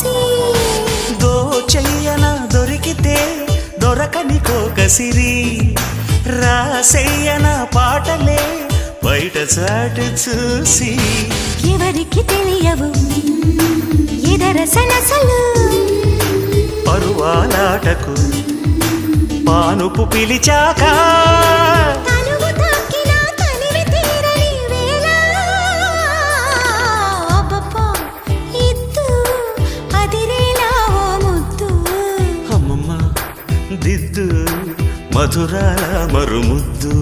పోసి దోచెయ్యన దొరికితే దొరకని కోకసిరి రాసెయ్యన పాటలే బయట చాటు చూసి ఎవరికి తెలియవు ఎదరసనసలు పరువాలాటకు పానుపు పిలిచాక తనువు తాకినా తనివి తీరని వేళ అబ్బబ్బా ఇద్దు అదిరేలా ఓ ముద్దు అమ్మమ్మ దిద్దు మధురాల మరుముద్దు